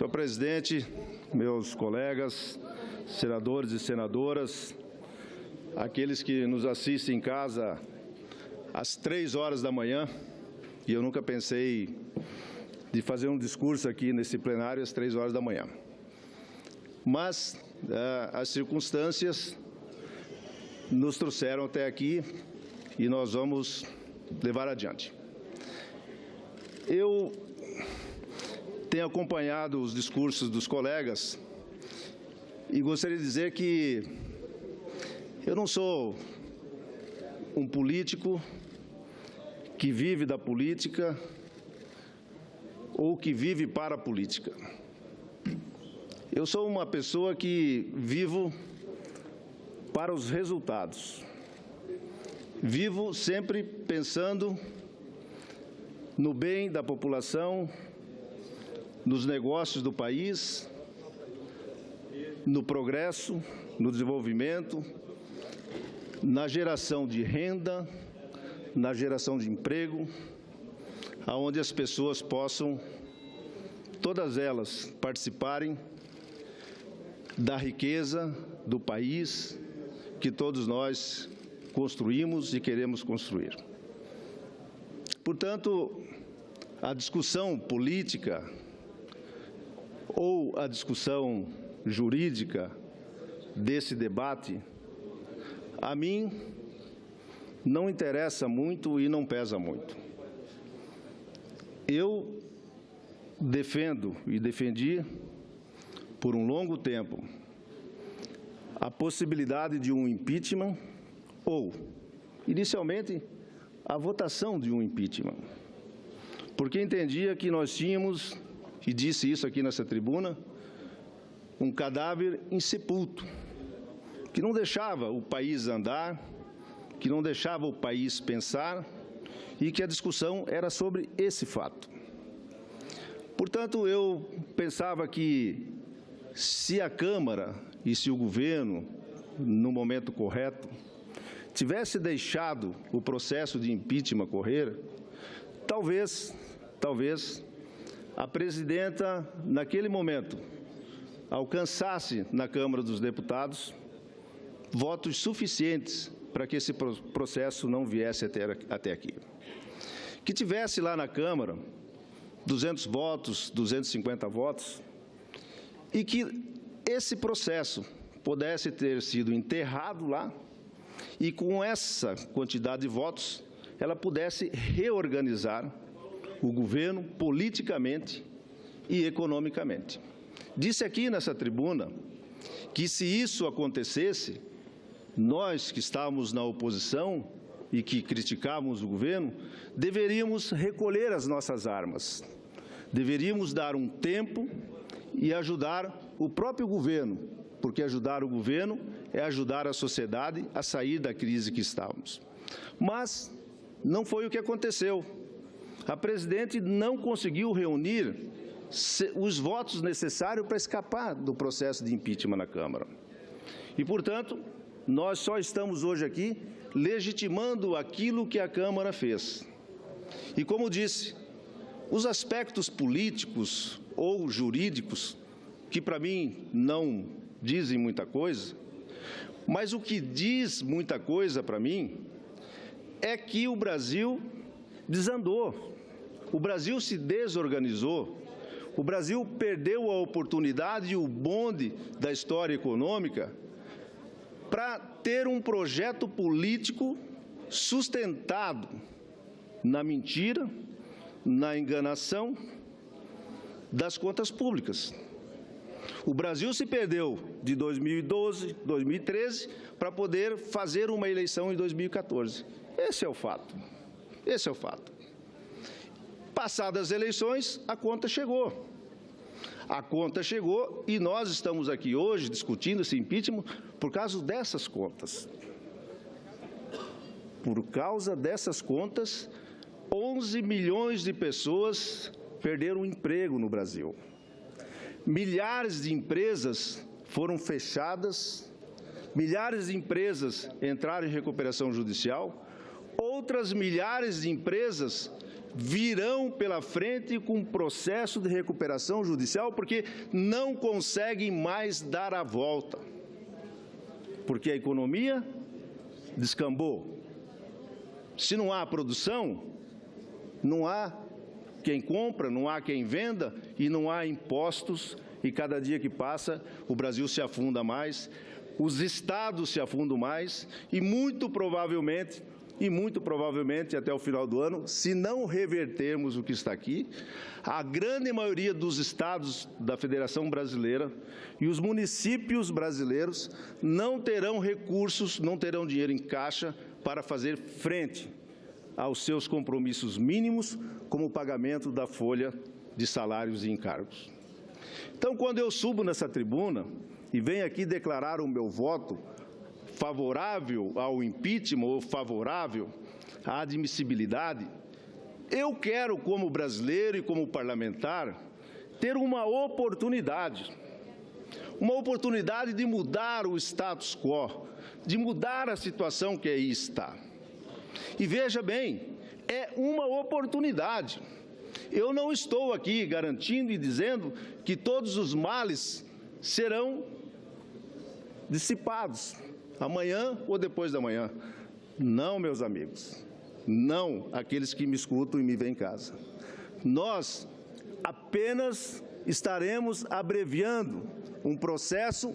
Senhor presidente, meus colegas, senadores e senadoras, aqueles que nos assistem em casa às 3 horas da manhã, e eu nunca pensei de fazer um discurso aqui nesse plenário às 3 horas da manhã. Mas as circunstâncias nos trouxeram até aqui e nós vamos levar adiante. Eu tenho acompanhado os discursos dos colegas e gostaria de dizer que eu não sou um político que vive da política ou que vive para a política. Eu sou uma pessoa que vivo para os resultados. Vivo sempre pensando no bem da população, nos negócios do país, no progresso, no desenvolvimento, na geração de renda, na geração de emprego, aonde as pessoas possam, todas elas, participarem da riqueza do país que todos nós construímos e queremos construir. Portanto, a discussão política ou a discussão jurídica desse debate, a mim não interessa muito e não pesa muito. Eu defendo e defendi por um longo tempo a possibilidade de um impeachment ou, inicialmente, a votação de um impeachment, porque entendia que nós tínhamos, e disse isso aqui nessa tribuna, um cadáver insepulto, que não deixava o país andar, que não deixava o país pensar e que a discussão era sobre esse fato. Portanto, eu pensava que se a Câmara e se o governo, no momento correto, tivesse deixado o processo de impeachment correr, talvez a presidenta, naquele momento, alcançasse na Câmara dos Deputados votos suficientes para que esse processo não viesse até aqui. Que tivesse lá na Câmara 200 votos, 250 votos, e que esse processo pudesse ter sido enterrado lá e, com essa quantidade de votos, ela pudesse reorganizar o governo politicamente e economicamente. Disse aqui nessa tribuna que, se isso acontecesse, nós que estávamos na oposição e que criticávamos o governo, deveríamos recolher as nossas armas, deveríamos dar um tempo e ajudar o próprio governo, porque ajudar o governo é ajudar a sociedade a sair da crise que estávamos. Mas não foi o que aconteceu. A presidente não conseguiu reunir os votos necessários para escapar do processo de impeachment na Câmara. E, portanto, nós só estamos hoje aqui legitimando aquilo que a Câmara fez. E, como disse, os aspectos políticos ou jurídicos, que para mim não dizem muita coisa, mas o que diz muita coisa para mim é que o Brasil desandou, o Brasil se desorganizou, o Brasil perdeu a oportunidade e o bonde da história econômica para ter um projeto político sustentado na mentira, na enganação das contas públicas. O Brasil se perdeu de 2012, 2013, para poder fazer uma eleição em 2014. Esse é o fato. Esse é o fato. Passadas as eleições, a conta chegou. A conta chegou e nós estamos aqui hoje discutindo esse impeachment por causa dessas contas. Por causa dessas contas, 11 milhões de pessoas perderam o emprego no Brasil. Milhares de empresas foram fechadas, milhares de empresas entraram em recuperação judicial, outras milhares de empresas virão pela frente com processo de recuperação judicial porque não conseguem mais dar a volta. Porque a economia descambou. Se não há produção, não há quem compra, não há quem venda e não há impostos. E cada dia que passa, o Brasil se afunda mais, os estados se afundam mais e muito provavelmente até o final do ano, se não revertermos o que está aqui, a grande maioria dos estados da Federação Brasileira e os municípios brasileiros não terão recursos, não terão dinheiro em caixa para fazer frente aos seus compromissos mínimos, como o pagamento da folha de salários e encargos. Então, quando eu subo nessa tribuna e venho aqui declarar o meu voto favorável ao impeachment ou favorável à admissibilidade, eu quero, como brasileiro e como parlamentar, ter uma oportunidade de mudar o status quo, de mudar a situação que aí está. E veja bem, é uma oportunidade. Eu não estou aqui garantindo e dizendo que todos os males serão dissipados amanhã ou depois da manhã. Não, meus amigos, não aqueles que me escutam e me veem em casa. Nós apenas estaremos abreviando um processo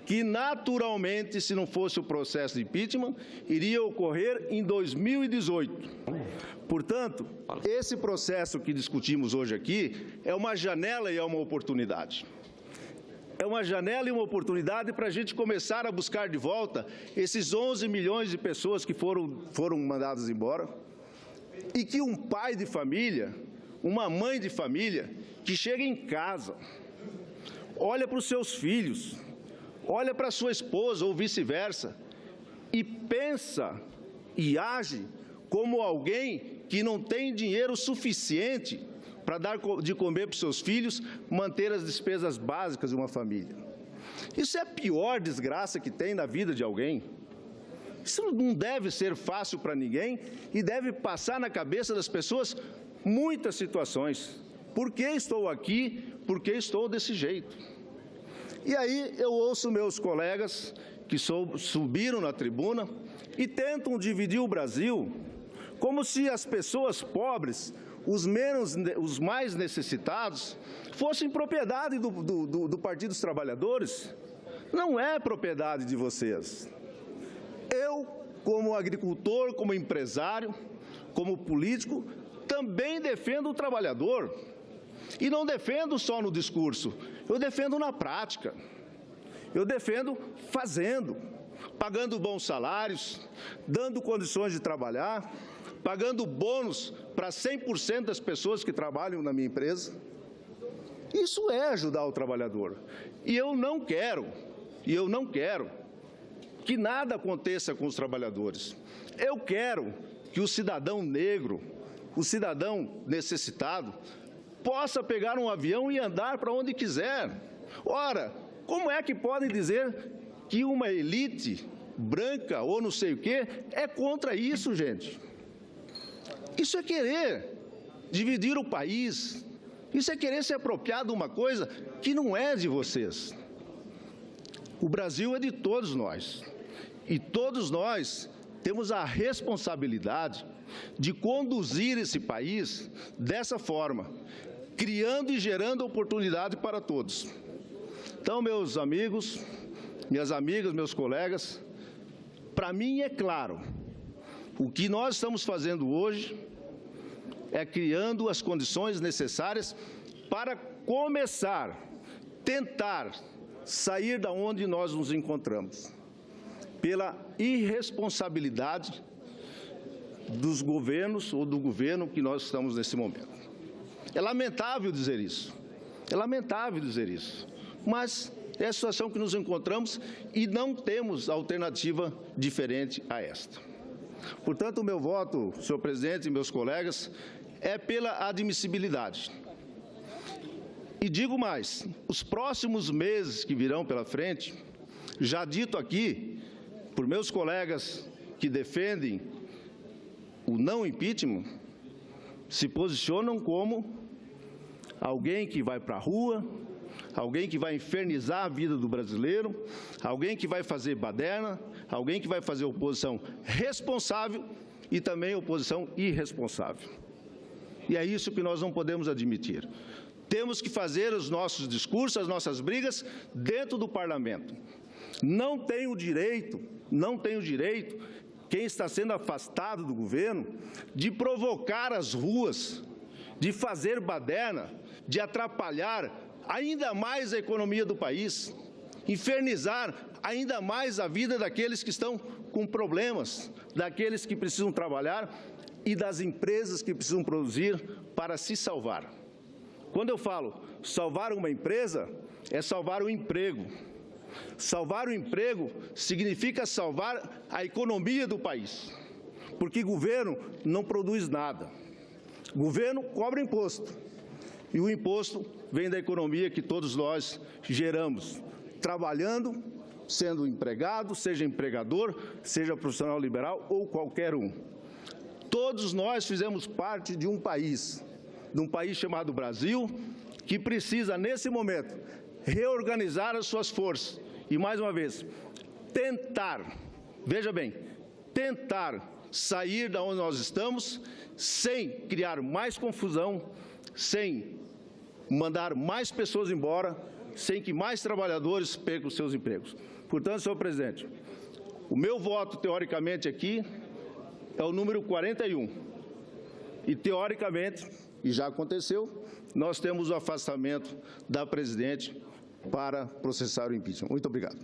que naturalmente, se não fosse o processo de impeachment, iria ocorrer em 2018. Portanto, esse processo que discutimos hoje aqui é uma janela e é uma oportunidade. É uma janela e uma oportunidade para a gente começar a buscar de volta esses 11 milhões de pessoas que foram mandadas embora e que um pai de família, uma mãe de família, que chega em casa, olha para os seus filhos, olha para a sua esposa ou vice-versa e pensa e age como alguém que não tem dinheiro suficiente para dar de comer para os seus filhos, manter as despesas básicas de uma família. Isso é a pior desgraça que tem na vida de alguém. Isso não deve ser fácil para ninguém e deve passar na cabeça das pessoas muitas situações. Por que estou aqui? Por que estou desse jeito? E aí eu ouço meus colegas que subiram na tribuna e tentam dividir o Brasil como se as pessoas pobres, os mais necessitados, fossem propriedade do Partido dos Trabalhadores. Não é propriedade de vocês. Eu, como agricultor, como empresário, como político, também defendo o trabalhador. E não defendo só no discurso, eu defendo na prática. Eu defendo fazendo, pagando bons salários, dando condições de trabalhar, pagando bônus para 100% das pessoas que trabalham na minha empresa. Isso é ajudar o trabalhador. E eu não quero que nada aconteça com os trabalhadores. Eu quero que o cidadão negro, o cidadão necessitado, possa pegar um avião e andar para onde quiser. Ora, como é que podem dizer que uma elite branca ou não sei o quê é contra isso, gente? Isso é querer dividir o país, isso é querer se apropriar de uma coisa que não é de vocês. O Brasil é de todos nós, e todos nós temos a responsabilidade de conduzir esse país dessa forma, criando e gerando oportunidade para todos. Então, meus amigos, minhas amigas, meus colegas, para mim é claro, o que nós estamos fazendo hoje é criando as condições necessárias para começar, tentar sair da onde nós nos encontramos, pela irresponsabilidade dos governos ou do governo que nós estamos nesse momento. É lamentável dizer isso, mas é a situação que nos encontramos e não temos alternativa diferente a esta. Portanto, o meu voto, senhor presidente e meus colegas, é pela admissibilidade. E digo mais, os próximos meses que virão pela frente, já dito aqui por meus colegas que defendem o não impeachment, se posicionam como alguém que vai para a rua, alguém que vai infernizar a vida do brasileiro, alguém que vai fazer baderna, alguém que vai fazer oposição responsável e também oposição irresponsável. E é isso que nós não podemos admitir. Temos que fazer os nossos discursos, as nossas brigas dentro do parlamento. Não tem o direito, quem está sendo afastado do governo, de provocar as ruas, de fazer baderna, de atrapalhar ainda mais a economia do país, infernizar ainda mais a vida daqueles que estão com problemas, daqueles que precisam trabalhar e das empresas que precisam produzir para se salvar. Quando eu falo salvar uma empresa, é salvar o emprego. Salvar o emprego significa salvar a economia do país, porque governo não produz nada. Governo cobra imposto, e o imposto vem da economia que todos nós geramos, trabalhando, sendo empregado, seja empregador, seja profissional liberal ou qualquer um. Todos nós fizemos parte de um país chamado Brasil, que precisa, nesse momento, reorganizar as suas forças e, mais uma vez, tentar, veja bem, tentar sair de onde nós estamos sem criar mais confusão, sem mandar mais pessoas embora, sem que mais trabalhadores percam os seus empregos. Portanto, senhor presidente, o meu voto, teoricamente, aqui é o número 41. E, teoricamente, e já aconteceu, nós temos o afastamento da presidente para processar o impeachment. Muito obrigado.